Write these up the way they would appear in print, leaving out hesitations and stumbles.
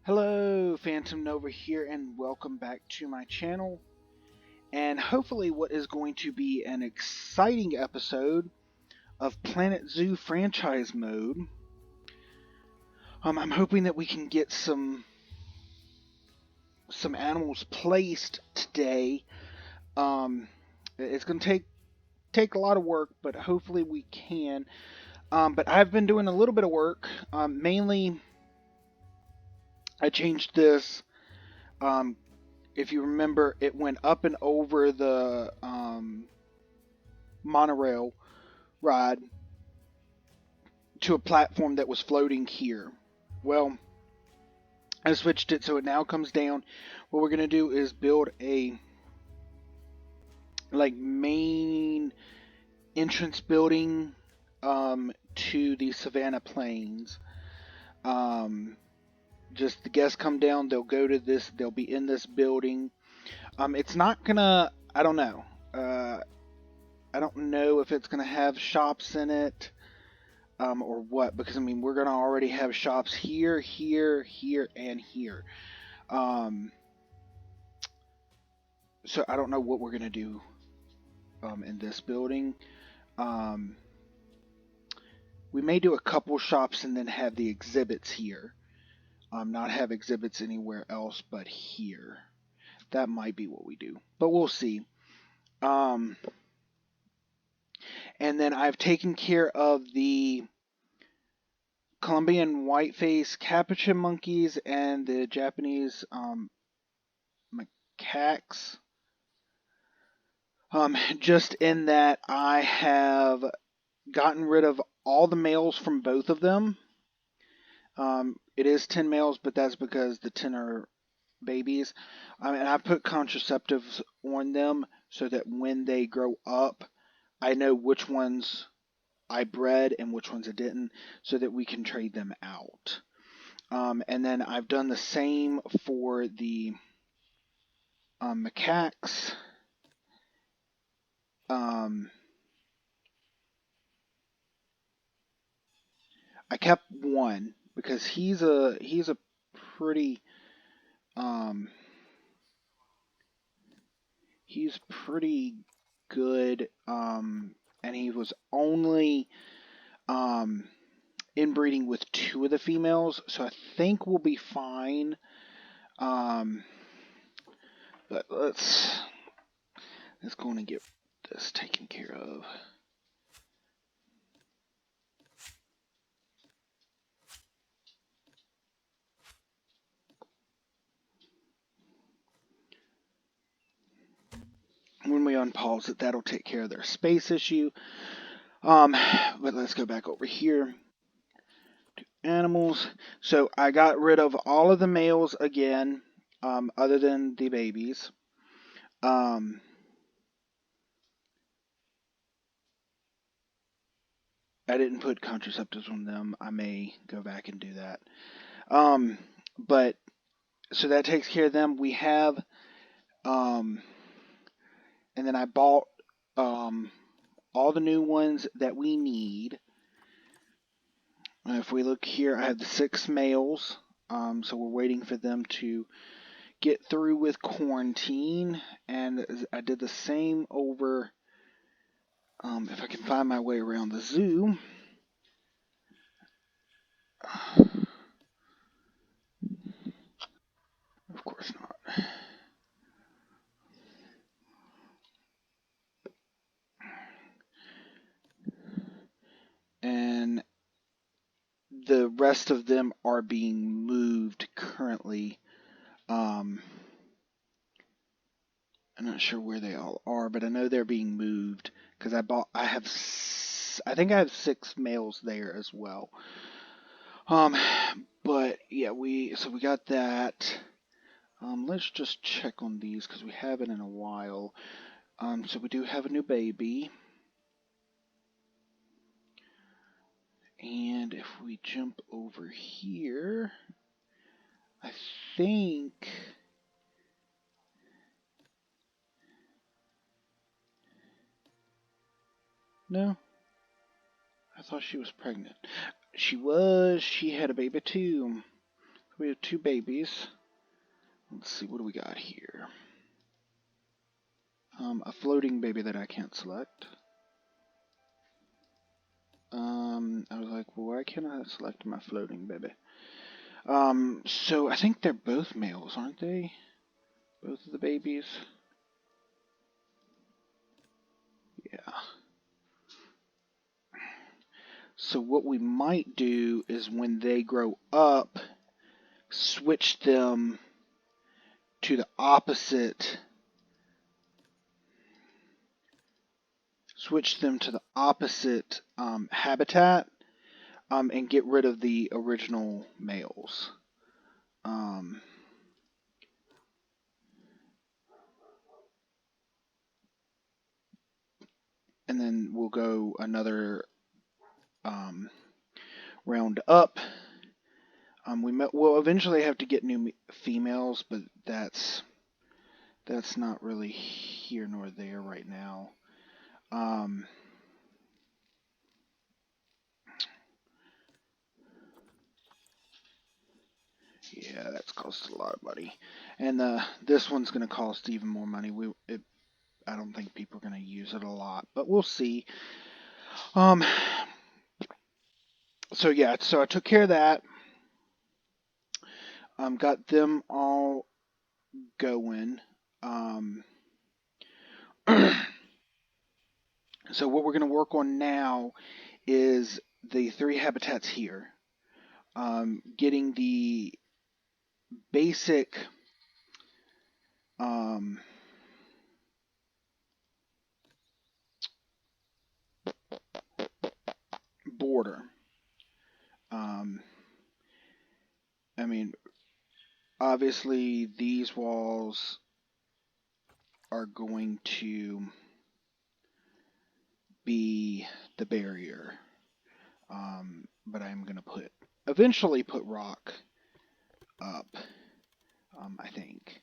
Hello, Phantom Nova here, and welcome back to my channel. And hopefully, what is going to be an exciting episode of Planet Zoo franchise mode. I'm hoping that we can get some animals placed today. It's going to take a lot of work, but hopefully we can. But I've been doing a little bit of work. Mainly, I changed this. If you remember, it went up and over the monorail ride to a platform that was floating here. Well, I switched it so it now comes down. What we're going to do is build a main entrance building to the Savannah Plains. Just the guests come down, they'll go to this, they'll be in this building. It's not gonna, I don't know. I don't know if it's gonna have shops in it. Or what, because I mean we're gonna already have shops here, and here. So I don't know what we're gonna do in this building. We may do a couple shops and then have the exhibits here. Not have exhibits anywhere else but here. That might be what we do, but we'll see. And then I've taken care of the Colombian whiteface capuchin monkeys and the Japanese macaques. Just in that I have gotten rid of all the males from both of them. It is 10 males, but that's because the 10 are babies. And I put contraceptives on them so that when they grow up, I know which ones I bred and which ones I didn't, so that we can trade them out. And then I've done the same for the macaques. I kept one because he's a pretty he's pretty good, and he was only inbreeding with 2 of the females, so I think we'll be fine. But let's go and get this taken care of. When we unpause it, that'll take care of their space issue. But let's go back over here to animals. So I got rid of all of the males again, other than the babies. I didn't put contraceptives on them. I may go back and do that. But so that takes care of them. We have, and then I bought all the new ones that we need. If we look here, I have the 6 males. So we're waiting for them to get through with quarantine, and I did the same over. If I can find my way around the zoo. Of course not. And the rest of them are being moved currently. I'm not sure where they all are, but I know they're being moved because I think I have 6 males there as well. But yeah, we got that. Let's just check on these because we haven't in a while. So we do have a new baby. And if we jump over here, I think no, I thought she was pregnant. She was. She had a baby too. We have 2 babies. Let's see, what do we got here? A floating baby that I can't select. I was like, well, why can't I select my floating baby? So I think they're both males, aren't they? Both of the babies? Yeah. So what we might do is when they grow up, switch them to the opposite habitat, and get rid of the original males. And then we'll go another round up. We'll eventually have to get new females, but that's not really here nor there right now. Yeah, that's cost a lot of money, and this one's going to cost even more money. I don't think people are going to use it a lot, but we'll see. So yeah, so I took care of that. Got them all going. So what we're going to work on now is the 3 habitats here. Getting the basic border. I mean, obviously these walls are going to be the barrier, but I'm going to eventually put rock up, I think.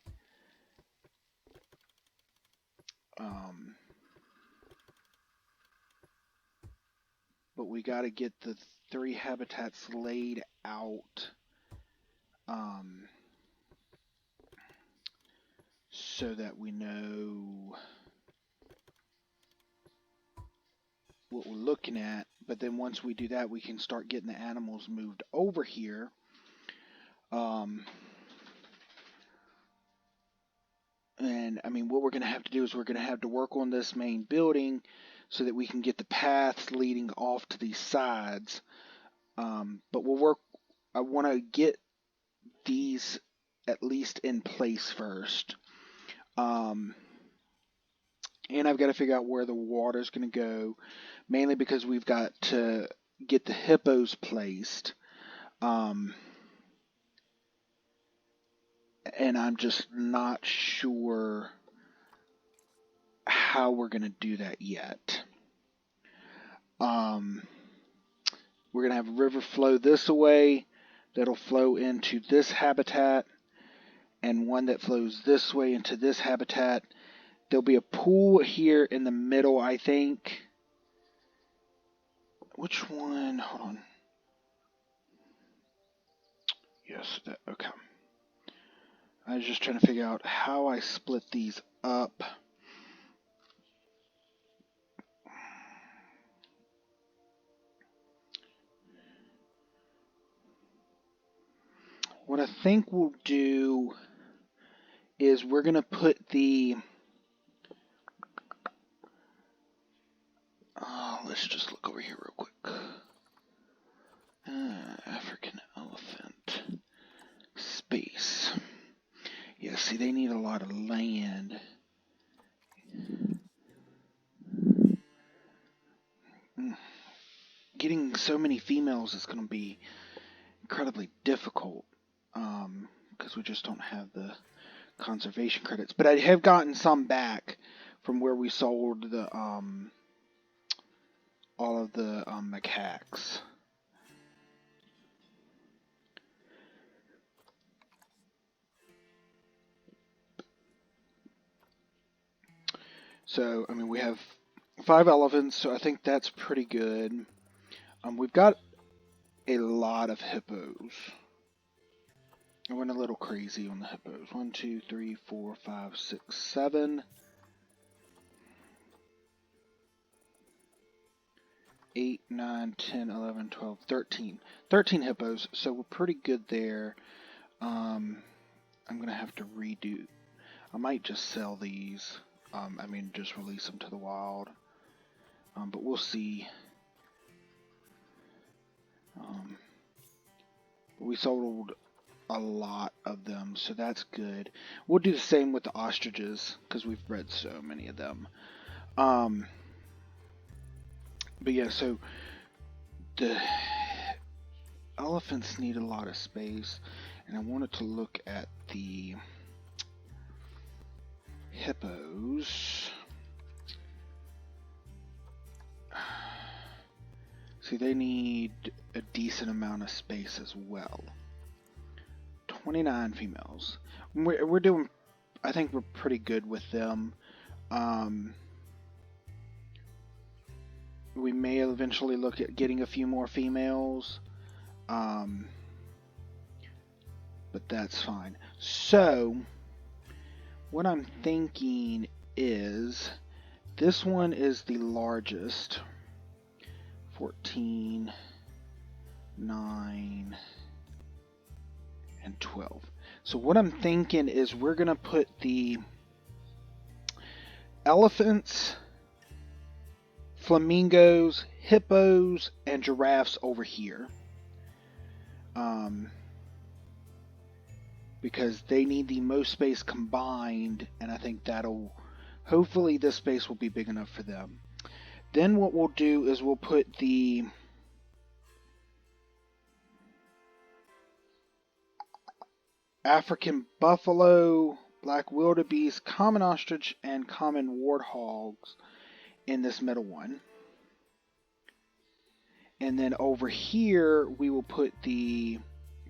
But we got to get the 3 habitats laid out, so that we know what we're looking at. But then once we do that, we can start getting the animals moved over here. And I mean, what we're going to have to do is we're going to have to work on this main building so that we can get the paths leading off to these sides. But I want to get these at least in place first. And I've got to figure out where the water's going to go, mainly because we've got to get the hippos placed. And I'm just not sure how we're going to do that yet. We're going to have a river flow this way that'll flow into this habitat, and one that flows this way into this habitat. There'll be a pool here in the middle, I think. Which one? Hold on. Yes, okay. I was just trying to figure out how I split these up. What I think we'll do is we're going to put the... let's just look over here real quick. African elephant. Space. Yeah, see, they need a lot of land. Getting so many females is going to be incredibly difficult, because we just don't have the conservation credits. But I have gotten some back from where we sold the all of the macaques. So, I mean, we have 5 elephants, so I think that's pretty good. We've got a lot of hippos. I went a little crazy on the hippos. 1, 2, 3, 4, 5, 6, 7, 8, 9, 10, 11, 12, 13. 13 hippos, so we're pretty good there. I'm going to have to redo. I might just sell these. Just release them to the wild. But we'll see. We sold a lot of them, so that's good. We'll do the same with the ostriches, because we've bred so many of them. But yeah, so the elephants need a lot of space, and I wanted to look at the hippos. See, they need a decent amount of space as well. 29 females. We're doing, I think we're pretty good with them. We may eventually look at getting a few more females. But that's fine. So, what I'm thinking is, this one is the largest. 14, 9, and 12. So what I'm thinking is we're going to put the elephants, flamingos, hippos, and giraffes over here. Because they need the most space combined, and I think that'll, hopefully this space will be big enough for them. Then what we'll do is we'll put the African buffalo, black wildebeest, common ostrich, and common warthogs in this middle one. And then over here we will put the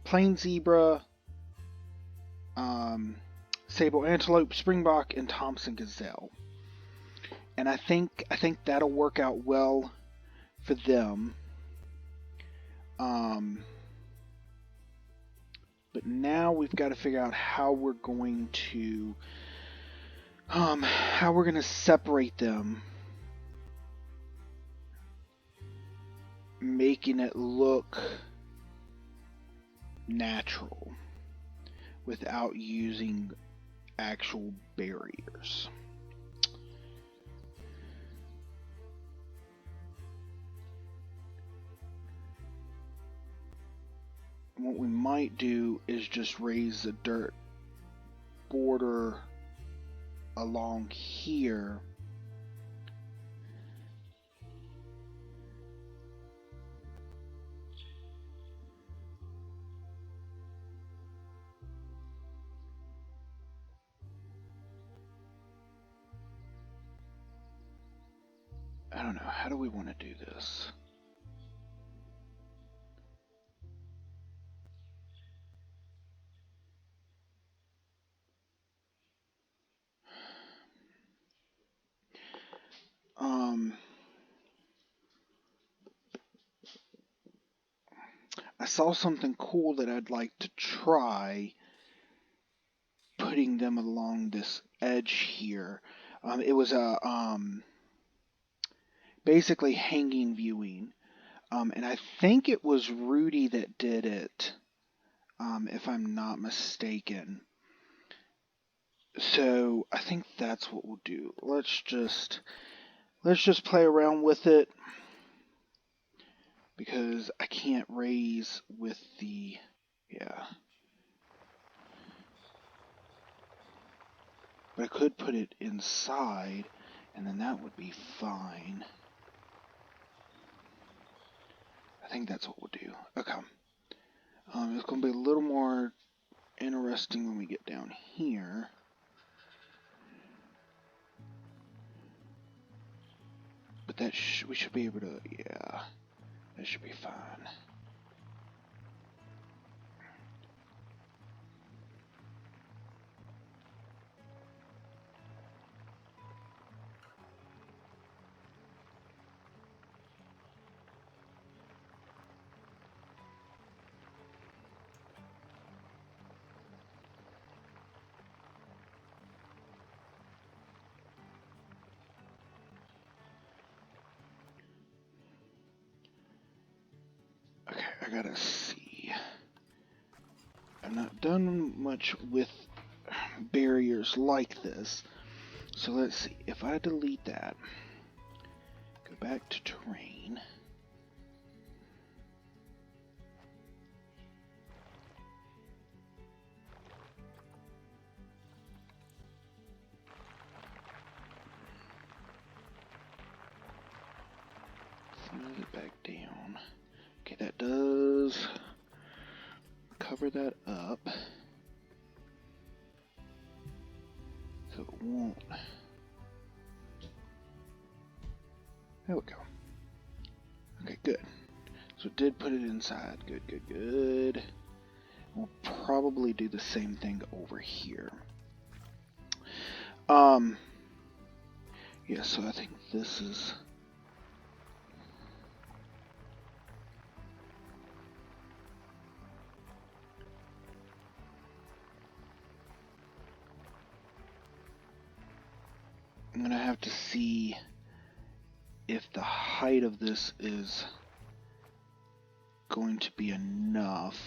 plain zebra, sable antelope, springbok, and Thompson gazelle. And I think that'll work out well for them. But now we've got to figure out how we're going to separate them, making it look natural without using actual barriers. What we might do is just raise a dirt border along here. I don't know, how do we want to do this? I saw something cool that I'd like to try, putting them along this edge here. It was a basically hanging viewing, and I think it was Rudy that did it, if I'm not mistaken. So I think that's what we'll do. Let's just play around with it, because I can't raise with the, yeah. But I could put it inside, and then that would be fine. I think that's what we'll do. Okay. It's going to be a little more interesting when we get down here. But that we should be able to, yeah, that should be fine. I gotta see. I've not done much with barriers like this. So let's see. If I delete that, go back to terrain. Move it back down. Okay, that does cover that up. So it won't. There we go. Okay, good. So it did put it inside. Good, good, good. We'll probably do the same thing over here. Yeah, so I think this is... I'm gonna have to see if the height of this is going to be enough.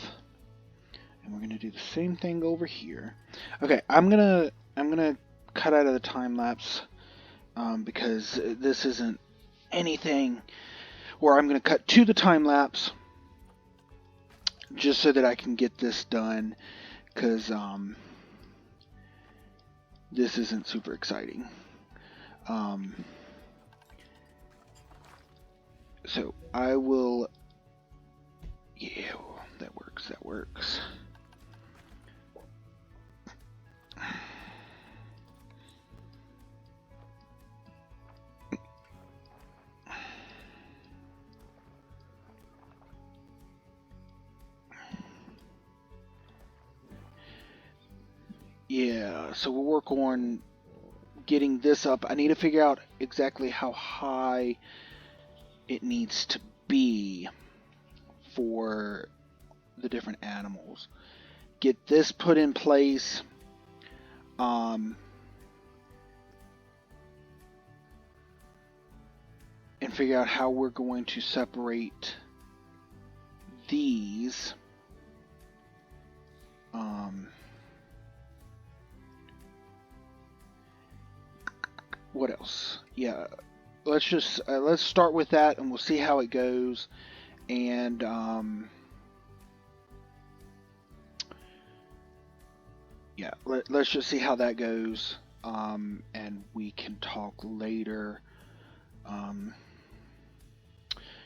And we're gonna do the same thing over here. Okay, I'm gonna cut out of the time lapse because this isn't anything. Or I'm gonna cut to the time lapse just so that I can get this done, because this isn't super exciting. So I will. Yeah, that works. That works. Yeah, so we'll work on getting this up. I need to figure out exactly how high it needs to be for the different animals. Get this put in place. And figure out how we're going to separate these. What else? Yeah, let's start with that, and we'll see how it goes. And yeah, let's just see how that goes. And we can talk later.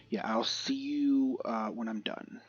Yeah, I'll see you when I'm done.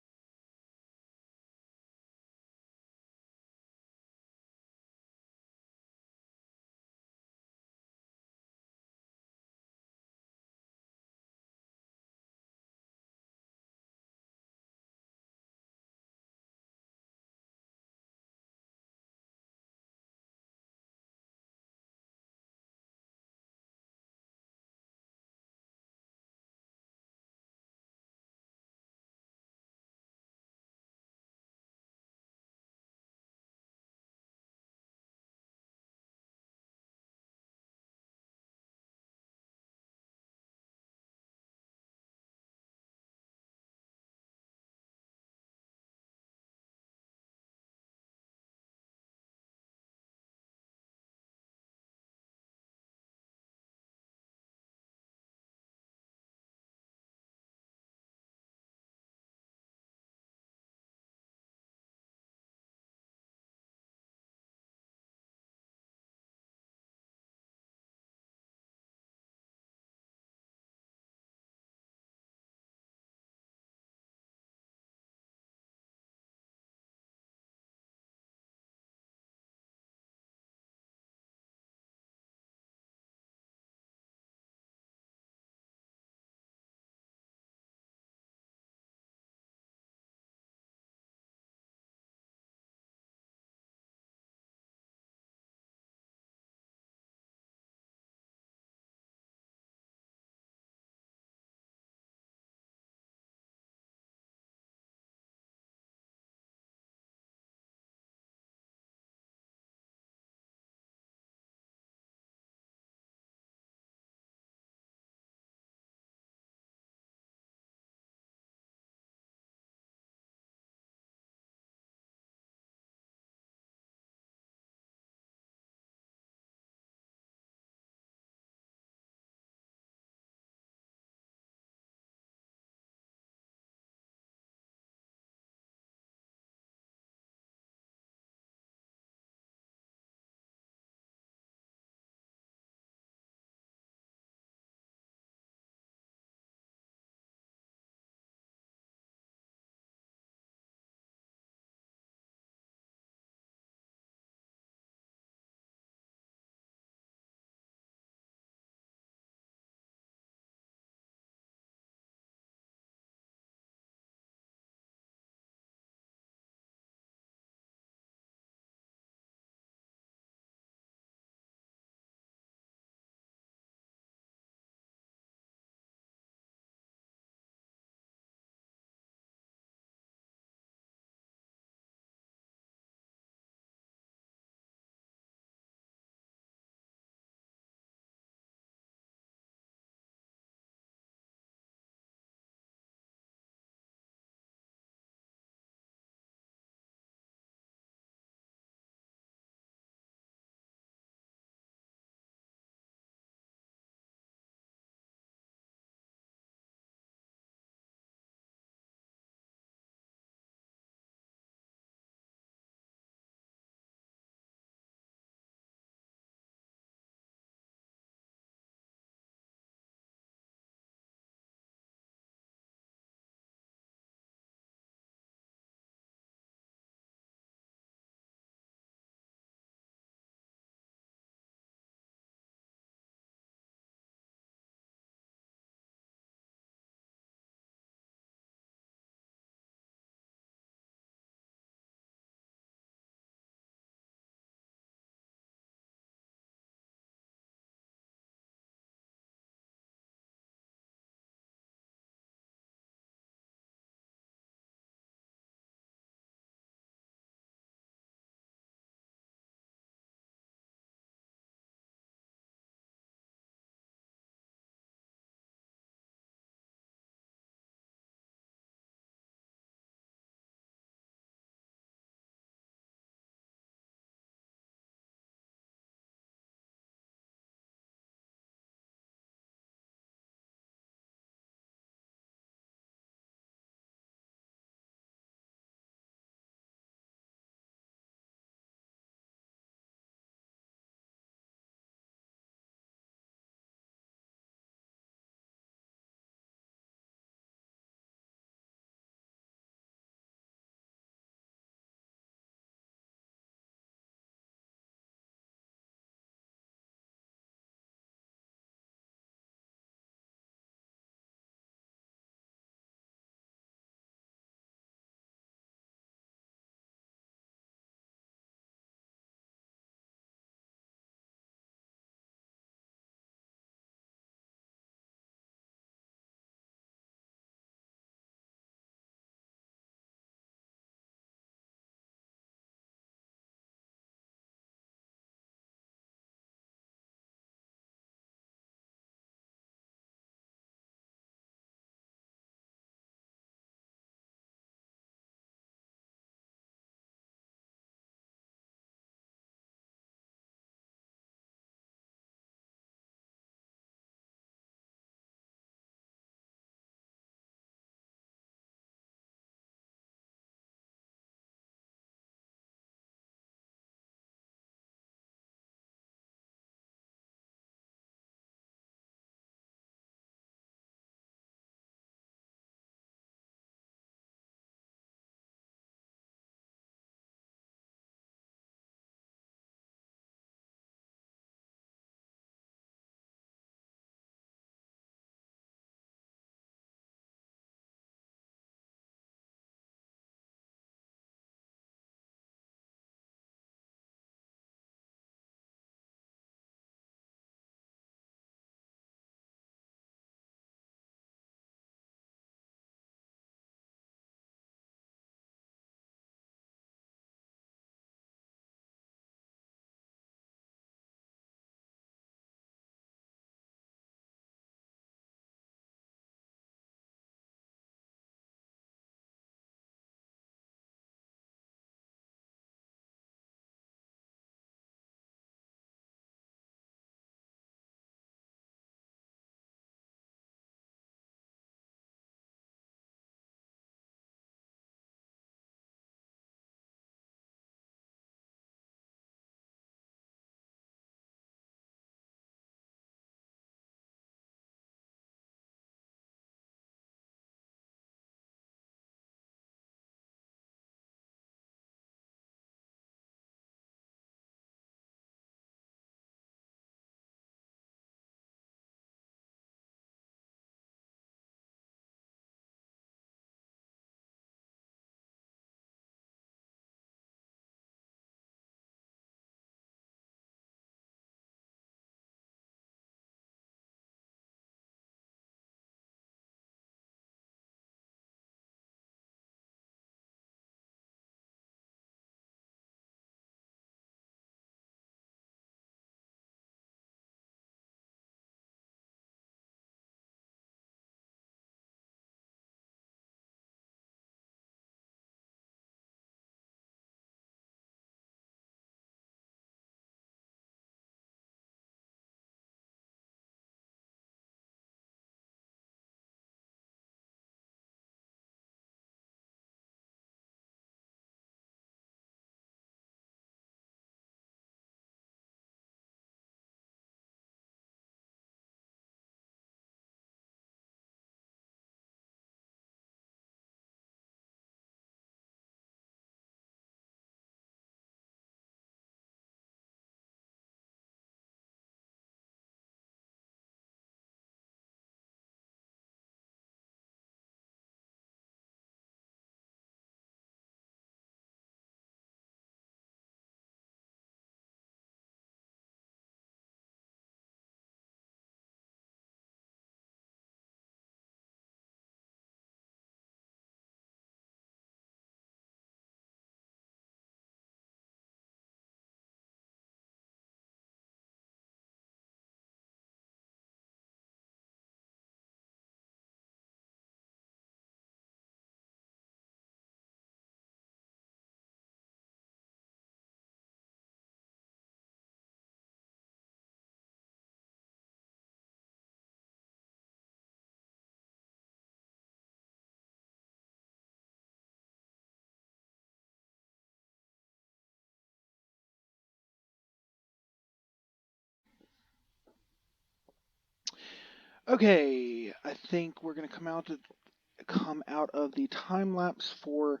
Okay, I think we're gonna come out of the time lapse for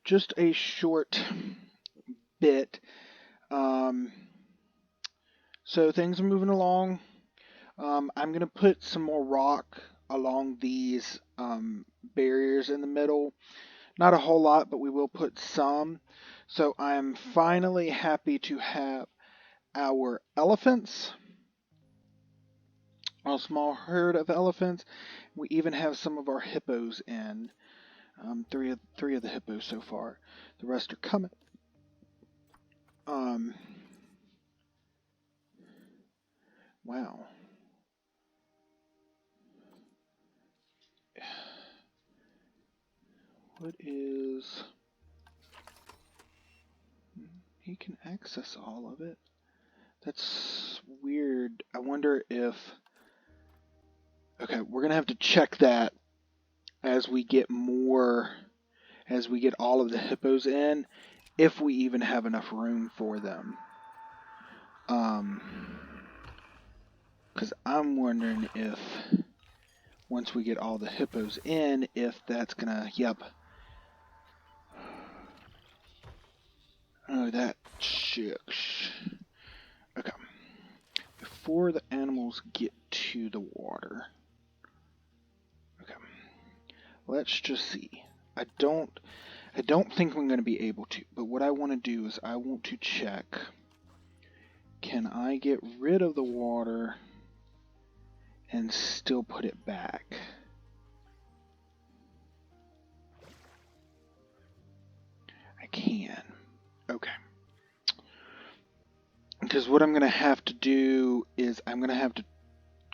just a short bit. Um, so things are moving along. I'm gonna put some more rock along these barriers in the middle. Not a whole lot, but we will put some. So I'm finally happy to have our elephants, a small herd of elephants. We even have some of our hippos in. Three of the hippos so far. The rest are coming. Um, wow. What is... He can access all of it. That's weird. I wonder if... Okay, we're going to have to check that as we get more... As we get all of the hippos in, if we even have enough room for them. Because I'm wondering if... Once we get all the hippos in, if that's going to... Yep. Oh, that shucks. Okay. Before the animals get to the water. Okay. Let's just see. I don't think I'm going to be able to, but what I want to do is I want to check, can I get rid of the water and still put it back? I can. Okay. Because what I'm going to have to do is I'm going to have to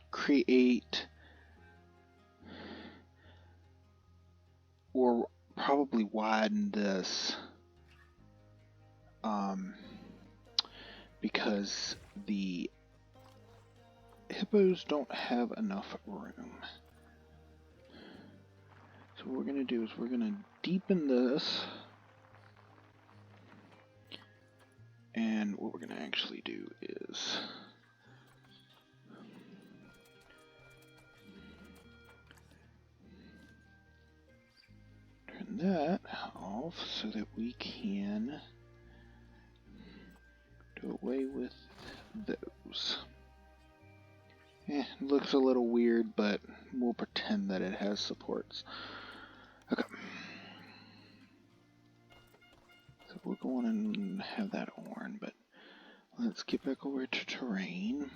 create, or probably widen this, because the hippos don't have enough room. So what we're going to do is we're going to deepen this, and what we're going to actually do is turn that off so that we can do away with those. It looks a little weird, but we'll pretend that it has supports. Okay. So we'll go on and have that on, but let's get back over to terrain.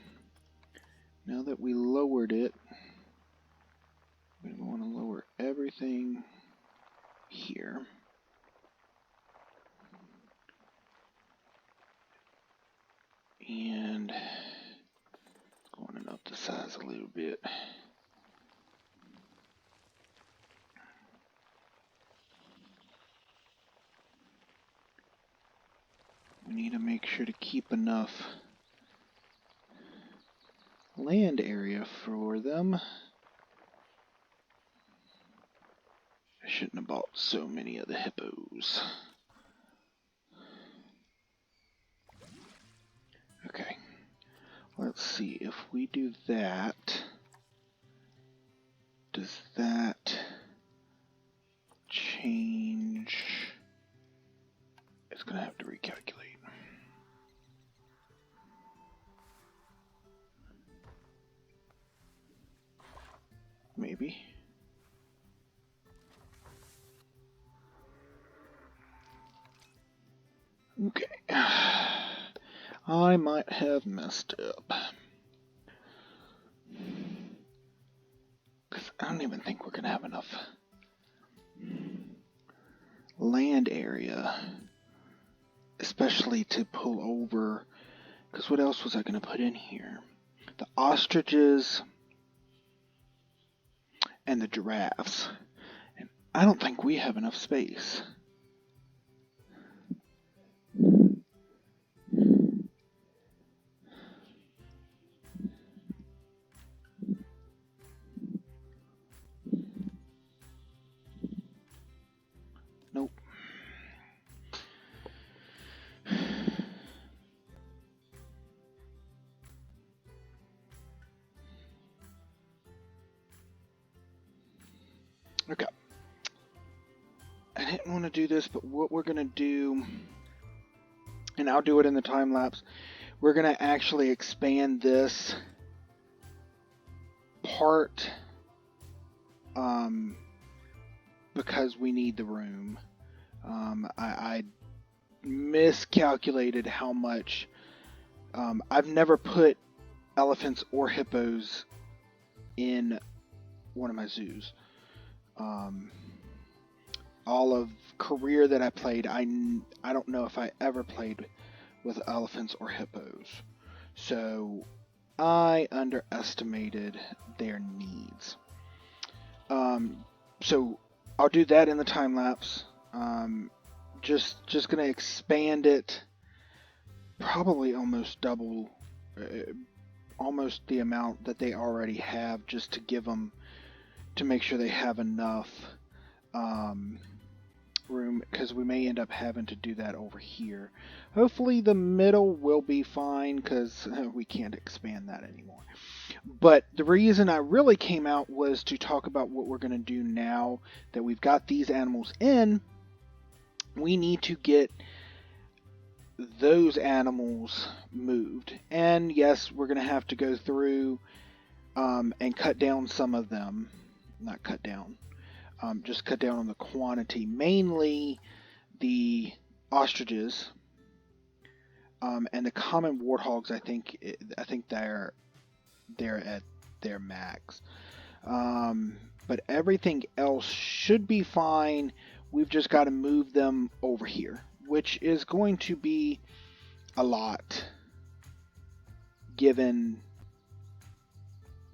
Now that we lowered it, we want to lower everything here. And going up the size a little bit. We need to make sure to keep enough land area for them. I shouldn't have bought so many of the hippos. Okay, let's see if we do that. Does that change? It's gonna have to recalculate. Maybe. Okay. I might have messed up. Because I don't even think we're going to have enough land area. Especially to pull over. Because what else was I going to put in here? The ostriches and the giraffes. And I don't think we have enough space. Nope. Okay. I didn't want to do this, but what we're going to do, and I'll do it in the time lapse, we're going to actually expand this part because we need the room. I miscalculated how much. I've never put elephants or hippos in one of my zoos. All of career that I played, I don't know if I ever played with elephants or hippos. So I underestimated their needs. So I'll do that in the time lapse. Just gonna expand it, probably almost double, almost the amount that they already have, just to give them, to make sure they have enough room, because we may end up having to do that over here. Hopefully the middle will be fine, because we can't expand that anymore. But the reason I really came out was to talk about what we're going to do now that we've got these animals in. We need to get those animals moved. And yes, we're going to have to go through and cut down some of them. Not cut down. Just cut down on the quantity. Mainly the ostriches and the common warthogs. I think they're at their max. But everything else should be fine. We've just got to move them over here, which is going to be a lot given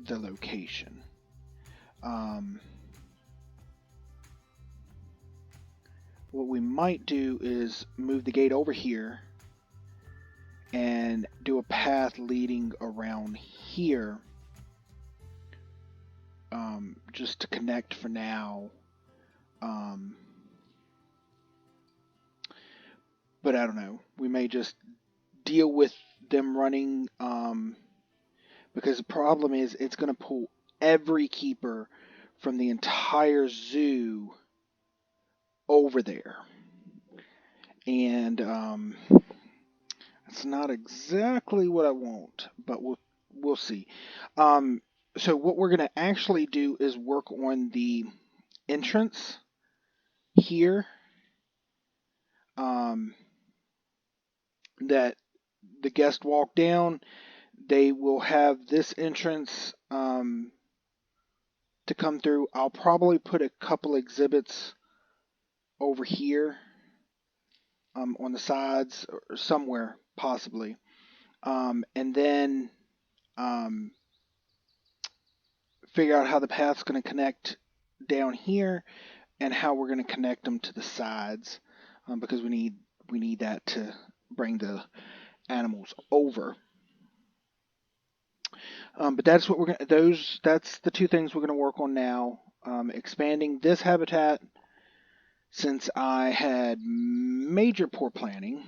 the location. What we might do is move the gate over here and do a path leading around here, just to connect for now. But I don't know. We may just deal with them running, because the problem is it's going to pull every keeper from the entire zoo over there. And it's not exactly what I want, but we'll see. So what we're going to actually do is work on the entrance here, that the guests walk down. They will have this entrance to come through. I'll probably put a couple exhibits over here on the sides or somewhere possibly, and then figure out how the path's going to connect down here and how we're going to connect them to the sides, because we need that to bring the animals over. But that's what we're going. That's the two things we're going to work on now. Expanding this habitat, since I had major poor planning,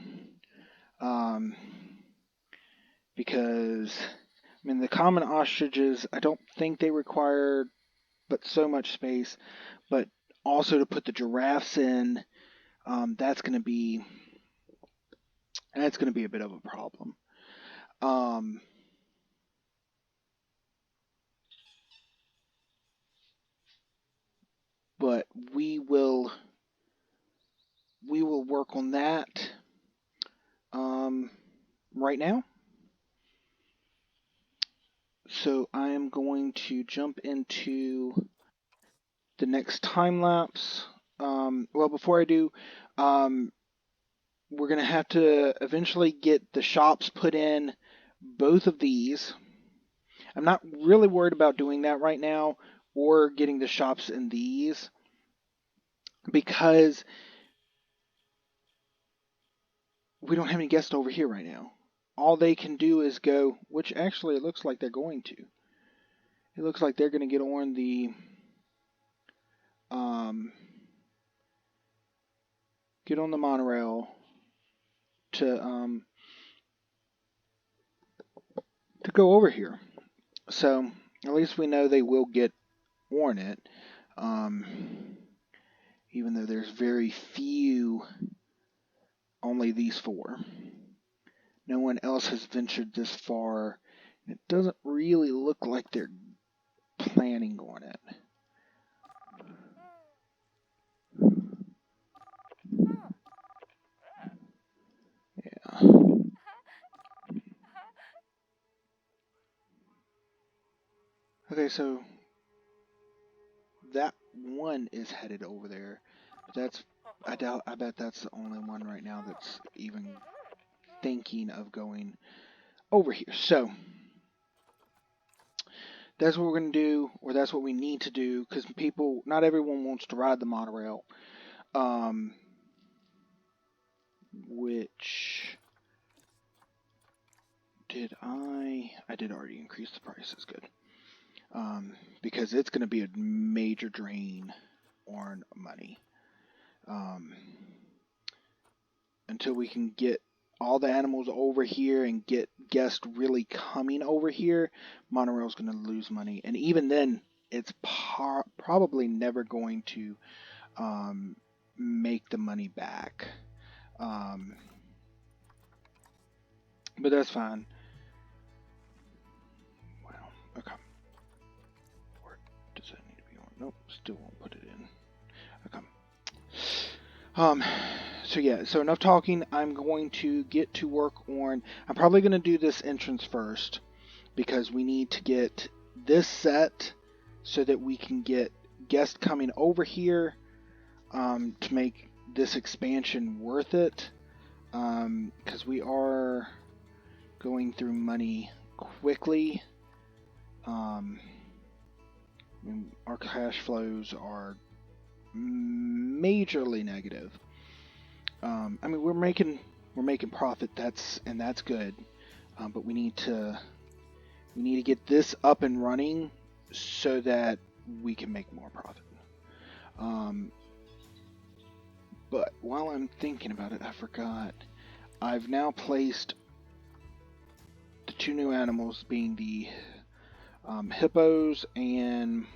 because I mean the common ostriches, I don't think they require but so much space, but also to put the giraffes in, that's going to be a bit of a problem. But we will work on that right now. So I am going to jump into the next time lapse. Well, before I do, we're going to have to eventually get the shops put in both of these. I'm not really worried about doing that right now, or getting the shops in these, because we don't have any guests over here right now. All they can do is go, which actually it looks like they're going to. It looks like they're going to get on the monorail to go over here. So at least we know they will get on it. Um, even though there's very few, only these 4. No one else has ventured this far. It doesn't really look like they're planning on it. Yeah. Okay, so that one is headed over there. But I bet that's the only one right now that's even thinking of going over here. So that's what we're going to do, or that's what we need to do, because not everyone wants to ride the monorail. Which I did already increase the prices, good. Because it's going to be a major drain on money. Until we can get all the animals over here and get guests really coming over here, monorail's going to lose money. And even then, it's probably never going to make the money back. But that's fine. Wow. Okay. Or does that need to be on? Nope. Still won't put it in. Okay. So yeah. So enough talking. I'm going to get to work on. I'm probably going to do this entrance first because we need to get this set so that we can get guests coming over here to make this expansion worth it. Because we are going through money quickly. Our cash flows are majorly negative. We're making profit. That's good. But we need to get this up and running so that we can make more profit. But while I'm thinking about it, I forgot. I've now placed the 2 new animals, being the hippos and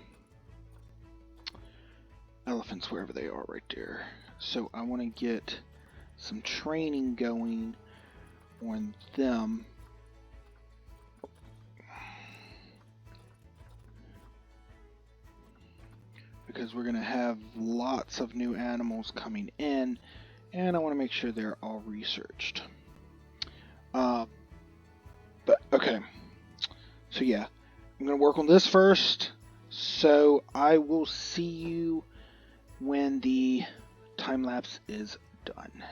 elephants, wherever they are right there. So I want to get some training going on them. Because we're going to have lots of new animals coming in, and I want to make sure they're all researched. But okay, so yeah, I'm going to work on this first, so I will see you when the time lapse is done.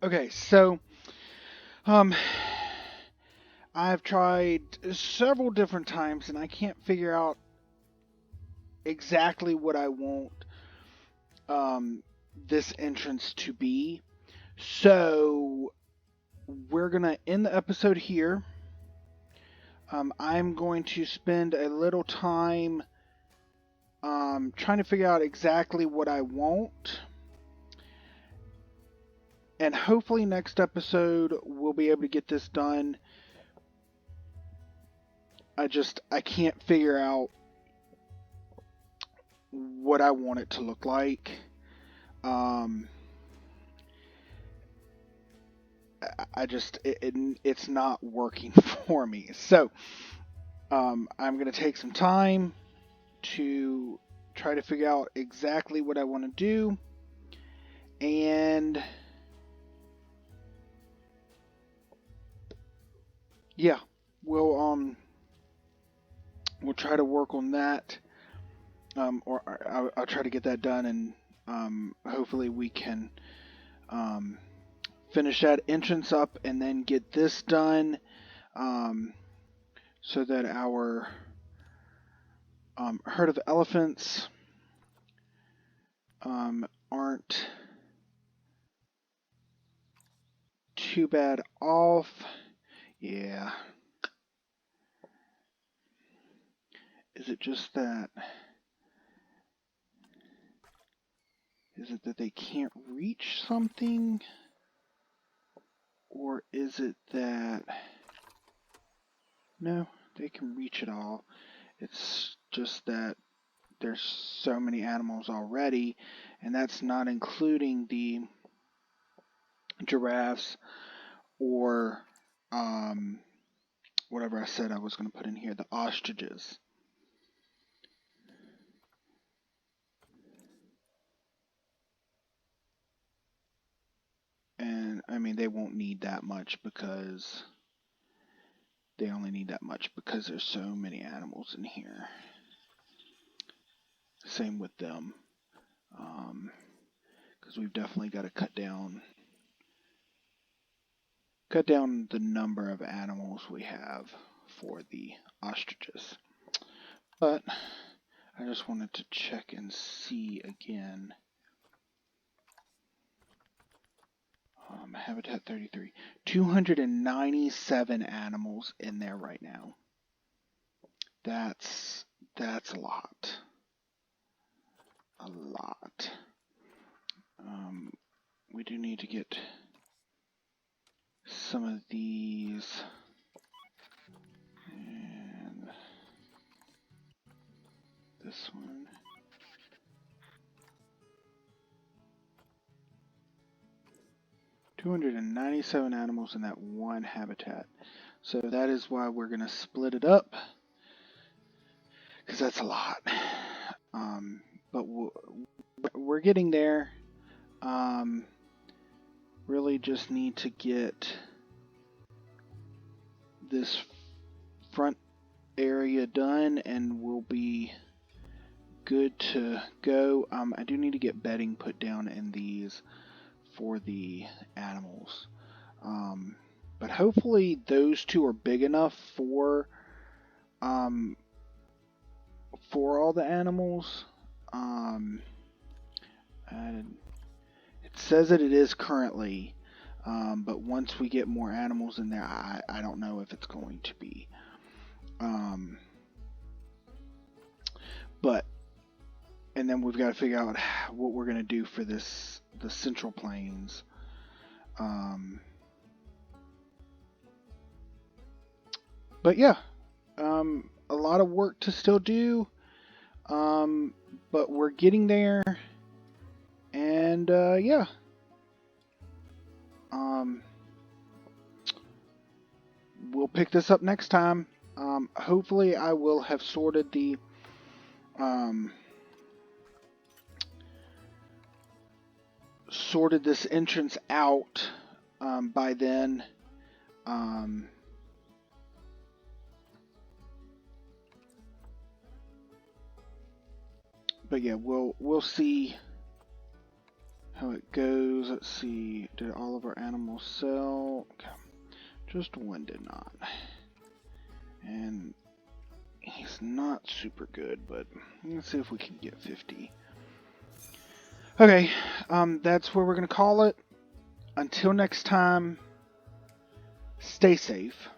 Okay, so um, I've tried several different times, and I can't figure out exactly what I want this entrance to be. So we're gonna end the episode here. I'm going to spend a little time trying to figure out exactly what I want. And hopefully next episode we'll be able to get this done. I can't figure out what I want it to look like. Um, it's not working for me. So I'm gonna take some time to try to figure out exactly what I want to do, and yeah, we'll we'll try to work on that, or I'll try to get that done, and hopefully we can finish that entrance up and then get this done, so that our herd of elephants aren't too bad off. Yeah. Is it just that? Is it that they can't reach something? Or is it that... No, they can reach it all. It's just that there's so many animals already, and that's not including the giraffes or whatever I said I was going to put in here, the ostriches. And I mean, they won't need that much because they only need that much because there's so many animals in here. Same with them, because we've definitely got to cut down the number of animals we have for the ostriches. But I just wanted to check and see again. Habitat 33. 297 animals in there right now. That's a lot. A lot. We do need to get some of these. And this one. $297 animals in that one habitat. So that is why we're going to split it up, because that's a lot. But we're getting there. Really just need to get this front area done and we'll be good to go. I do need to get bedding put down in these for the animals. But hopefully those two are big enough for all the animals. It says that it is currently, but once we get more animals in there, I don't know if it's going to be. But and then we've got to figure out what we're going to do for the Central Plains. But yeah, a lot of work to still do, but we're getting there, and yeah. We'll pick this up next time. Hopefully I will have sorted the sorted this entrance out by then. But yeah, we'll see how it goes. Let's see. Did all of our animals sell? Okay. Just one did not. And he's not super good, but let's see if we can get 50. Okay, that's where we're going to call it. Until next time, stay safe.